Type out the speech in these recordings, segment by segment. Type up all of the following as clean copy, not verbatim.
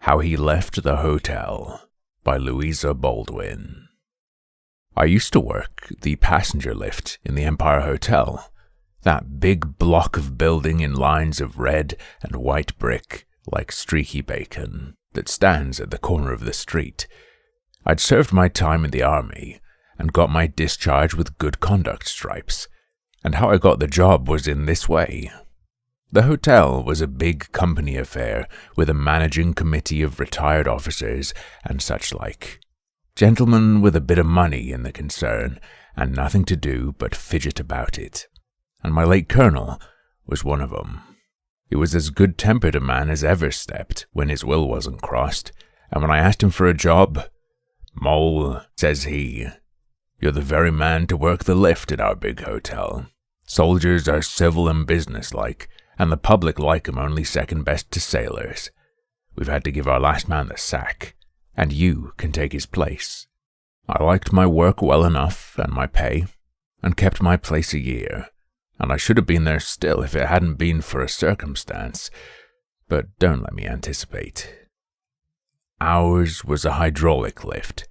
How He Left the Hotel by Louisa Baldwin. I used to work the passenger lift in the Empire Hotel, that big block of building in lines of red and white brick like streaky bacon that stands at the corner of the street. I'd served my time in the army and got my discharge with good conduct stripes, and how I got the job was in this way. The hotel was a big company affair with a managing committee of retired officers and such like. Gentlemen with a bit of money in the concern and nothing to do but fidget about it. And my late colonel was one of 'em. He was as good-tempered a man as ever stepped when his will wasn't crossed, and when I asked him for a job, "Mole," says he, "you're the very man to work the lift at our big hotel. Soldiers are civil and businesslike, and the public like 'em only second best to sailors. We've had to give our last man the sack, and you can take his place." I liked my work well enough and my pay, and kept my place a year, and I should have been there still if it hadn't been for a circumstance, but don't let me anticipate. Ours was a hydraulic lift,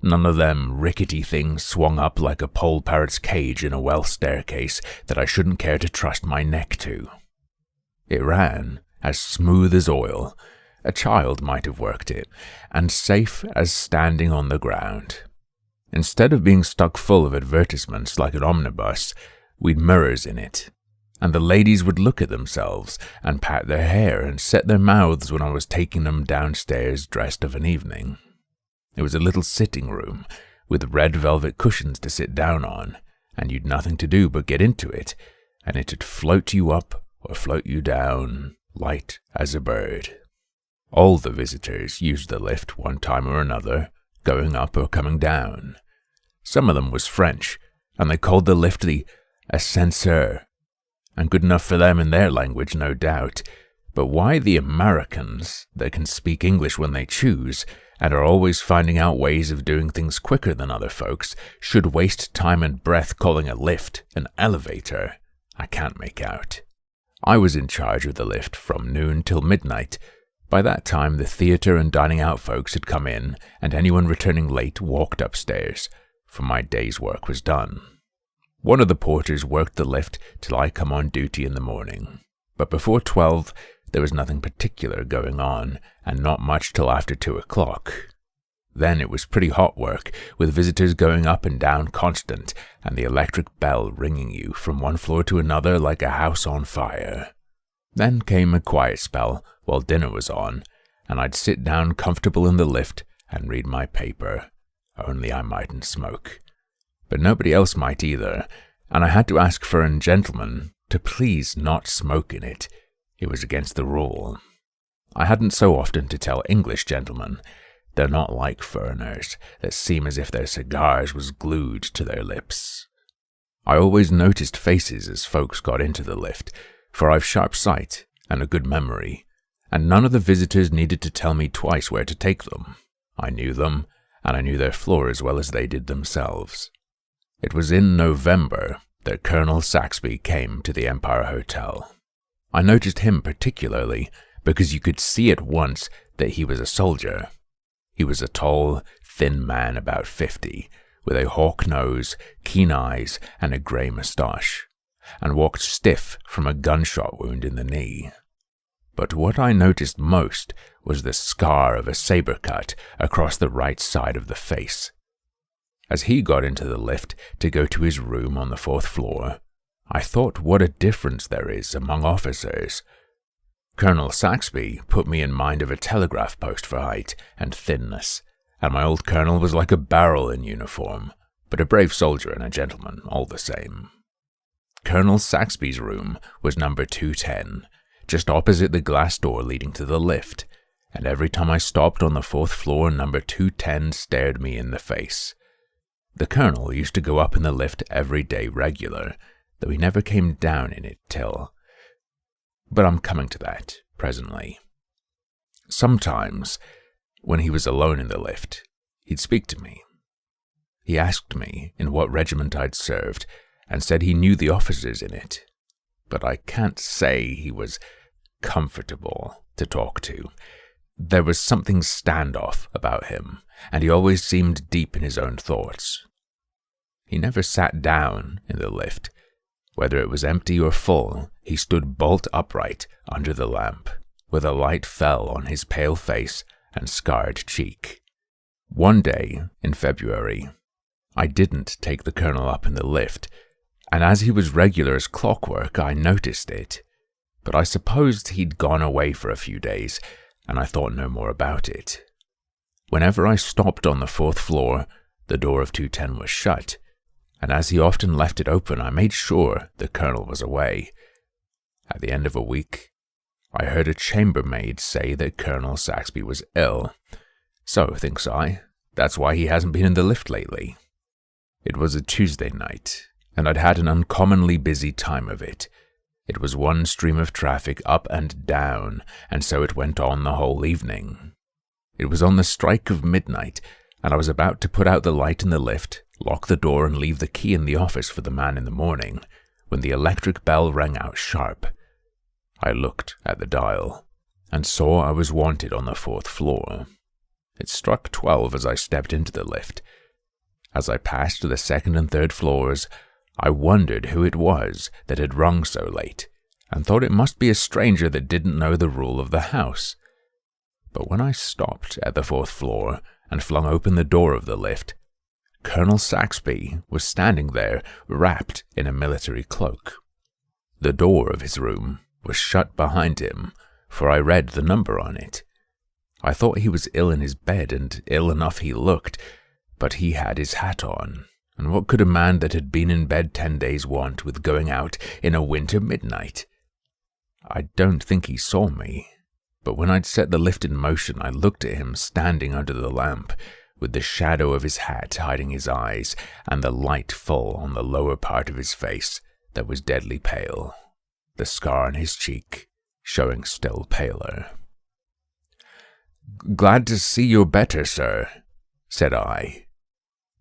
none of them rickety things swung up like a pole parrot's cage in a well staircase that I shouldn't care to trust my neck to. It ran as smooth as oil, a child might have worked it, and safe as standing on the ground. Instead of being stuck full of advertisements like an omnibus, we'd mirrors in it, and the ladies would look at themselves and pat their hair and set their mouths when I was taking them downstairs dressed of an evening. It was a little sitting room with red velvet cushions to sit down on, and you'd nothing to do but get into it, and it'd float you up or float you down, light as a bird. All the visitors used the lift one time or another, going up or coming down. Some of them was French, and they called the lift the ascenseur, and good enough for them in their language, no doubt. But why the Americans, that can speak English when they choose, and are always finding out ways of doing things quicker than other folks, should waste time and breath calling a lift an elevator, I can't make out. I was in charge of the lift from noon till midnight. By that time the theatre and dining out folks had come in, and anyone returning late walked upstairs, for my day's work was done. One of the porters worked the lift till I come on duty in the morning, but before 12 there was nothing particular going on, and not much till after 2 o'clock. Then it was pretty hot work, with visitors going up and down constant, and the electric bell ringing you from one floor to another like a house on fire. Then came a quiet spell while dinner was on, and I'd sit down comfortable in the lift and read my paper, only I mightn't smoke. But nobody else might either, and I had to ask for a gentleman to please not smoke in it. It was against the rule. I hadn't so often to tell English gentlemen. They're not like foreigners, that seem as if their cigars was glued to their lips. I always noticed faces as folks got into the lift, for I've sharp sight and a good memory, and none of the visitors needed to tell me twice where to take them. I knew them, and I knew their floor as well as they did themselves. It was in November that Colonel Saxby came to the Empire Hotel. I noticed him particularly because you could see at once that he was a soldier. He was a tall, thin man about 50, with a hawk nose, keen eyes, and a grey moustache, and walked stiff from a gunshot wound in the knee. But what I noticed most was the scar of a saber cut across the right side of the face. As he got into the lift to go to his room on the 4th floor, I thought what a difference there is among officers. Colonel Saxby put me in mind of a telegraph post for height and thinness, and my old colonel was like a barrel in uniform, but a brave soldier and a gentleman all the same. Colonel Saxby's room was number 210, just opposite the glass door leading to the lift, and every time I stopped on the 4th floor, number 210 stared me in the face. The colonel used to go up in the lift every day regular, though he never came down in it till... But I'm coming to that presently. Sometimes, when he was alone in the lift, he'd speak to me. He asked me in what regiment I'd served, and said he knew the officers in it, but I can't say he was comfortable to talk to. There was something standoff about him, and he always seemed deep in his own thoughts. He never sat down in the lift. Whether it was empty or full, he stood bolt upright under the lamp, where the light fell on his pale face and scarred cheek. One day, in February, I didn't take the Colonel up in the lift, and as he was regular as clockwork, I noticed it. But I supposed he'd gone away for a few days, and I thought no more about it. Whenever I stopped on the 4th floor, the door of 210 was shut, and as he often left it open, I made sure the Colonel was away. At the end of a week, I heard a chambermaid say that Colonel Saxby was ill. So, thinks I, that's why he hasn't been in the lift lately. It was a Tuesday night, and I'd had an uncommonly busy time of it. It was one stream of traffic up and down, and so it went on the whole evening. It was on the strike of midnight, and I was about to put out the light in the lift, lock the door and leave the key in the office for the man in the morning, when the electric bell rang out sharp. I looked at the dial, and saw I was wanted on the 4th floor. It struck 12 as I stepped into the lift. As I passed to the 2nd and 3rd floors, I wondered who it was that had rung so late, and thought it must be a stranger that didn't know the rule of the house. But when I stopped at the 4th floor and flung open the door of the lift, Colonel Saxby was standing there, wrapped in a military cloak. The door of his room was shut behind him, for I read the number on it. I thought he was ill in his bed, and ill enough he looked, but he had his hat on. And what could a man that had been in bed 10 days want with going out in a winter midnight? I don't think he saw me, but when I'd set the lift in motion, I looked at him standing under the lamp, with the shadow of his hat hiding his eyes, and the light full on the lower part of his face that was deadly pale, the scar on his cheek showing still paler. "Glad to see you're better, sir," said I.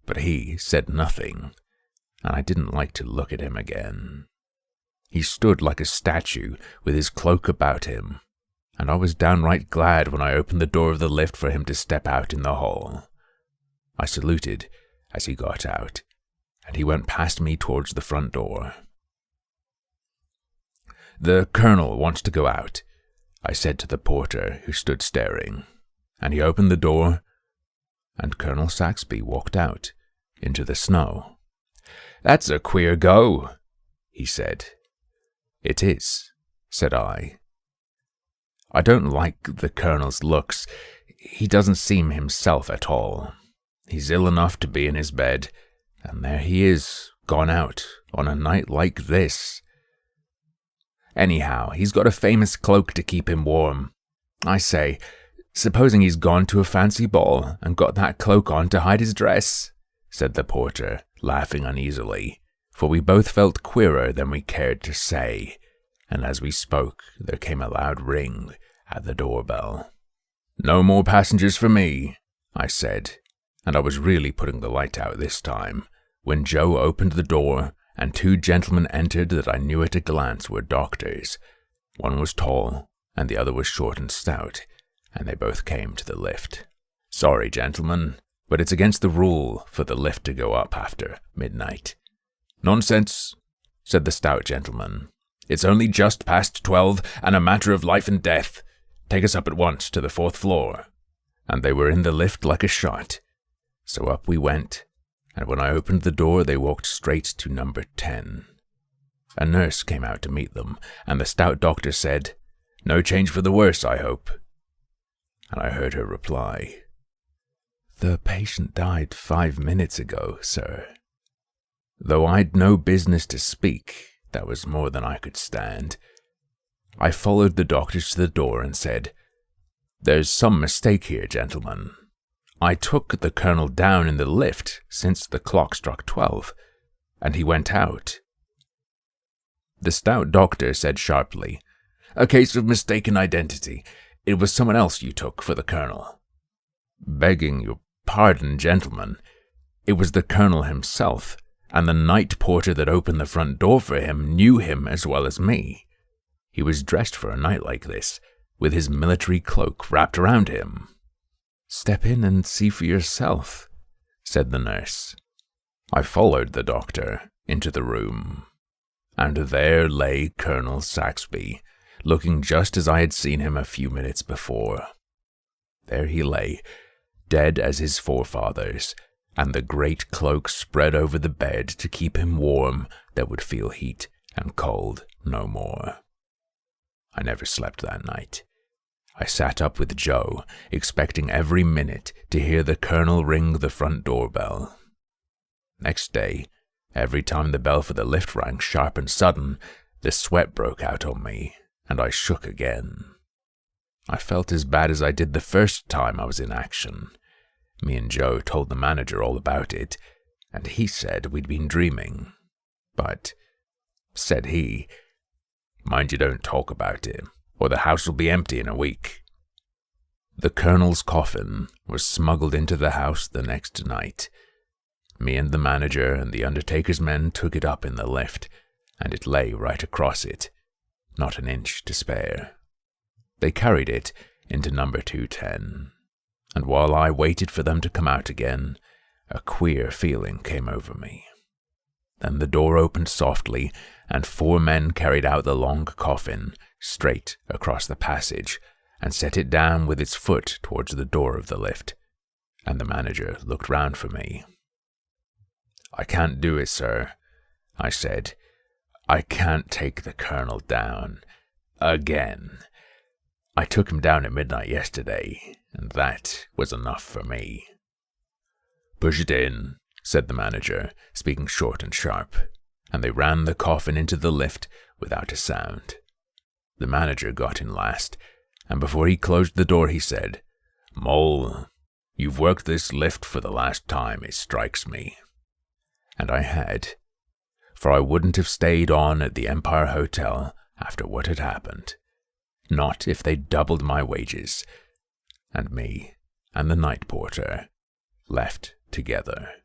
But he said nothing, and I didn't like to look at him again. He stood like a statue with his cloak about him, and I was downright glad when I opened the door of the lift for him to step out in the hall. I saluted as he got out, and he went past me towards the front door. "The Colonel wants to go out," I said to the porter who stood staring, and he opened the door, and Colonel Saxby walked out into the snow. "That's a queer go," he said. "It is," said I. "I don't like the Colonel's looks. He doesn't seem himself at all. He's ill enough to be in his bed, and there he is, gone out on a night like this. Anyhow, he's got a famous cloak to keep him warm. I say, supposing he's gone to a fancy ball and got that cloak on to hide his dress," said the porter, laughing uneasily, for we both felt queerer than we cared to say, and as we spoke there came a loud ring at the doorbell. "No more passengers for me," I said, and I was really putting the light out this time, when Joe opened the door and 2 gentlemen entered that I knew at a glance were doctors. One was tall, and the other was short and stout, and they both came to the lift. "Sorry, gentlemen, but it's against the rule for the lift to go up after midnight." "Nonsense," said the stout gentleman. "It's only just past 12 and a matter of life and death. Take us up at once to the 4th floor." And they were in the lift like a shot. So up we went, and when I opened the door they walked straight to number 10. A nurse came out to meet them, and the stout doctor said, "No change for the worse, I hope?" And I heard her reply, "The patient died 5 minutes ago, sir." Though I'd no business to speak, that was more than I could stand. I followed the doctors to the door and said, "There's some mistake here, gentlemen. I took the Colonel down in the lift since the clock struck 12, and he went out." The stout doctor said sharply, "A case of mistaken identity. It was someone else you took for the Colonel." "Begging your pardon, gentlemen, it was the Colonel himself, and the night porter that opened the front door for him knew him as well as me. He was dressed for a night like this, with his military cloak wrapped around him. "Step in and see for yourself," said the nurse. I followed the doctor into the room, and there lay Colonel Saxby, looking just as I had seen him a few minutes before. There he lay, dead as his forefathers, and the great cloak spread over the bed to keep him warm that would feel heat and cold no more. I never slept that night. I sat up with Joe, expecting every minute to hear the colonel ring the front doorbell. Next day, every time the bell for the lift rang sharp and sudden, the sweat broke out on me, and I shook again. I felt as bad as I did the first time I was in action. Me and Joe told the manager all about it, and he said we'd been dreaming. But, said he, "Mind you don't talk about it, or the house will be empty in a week." The colonel's coffin was smuggled into the house the next night. Me and the manager and the undertaker's men took it up in the lift, and it lay right across it, not an inch to spare. They carried it into number 210, and while I waited for them to come out again, a queer feeling came over me. Then the door opened softly, and 4 men carried out the long coffin straight across the passage and set it down with its foot towards the door of the lift, and the manager looked round for me. "I can't do it, sir," I said. "I can't take the colonel down. Again. I took him down at midnight yesterday, and that was enough for me." "Push it in," said the manager, speaking short and sharp, and they ran the coffin into the lift without a sound. The manager got in last, and before he closed the door he said, "Mole, you've worked this lift for the last time, it strikes me." And I had, for I wouldn't have stayed on at the Empire Hotel after what had happened, not if they'd doubled my wages, and me and the night porter left together.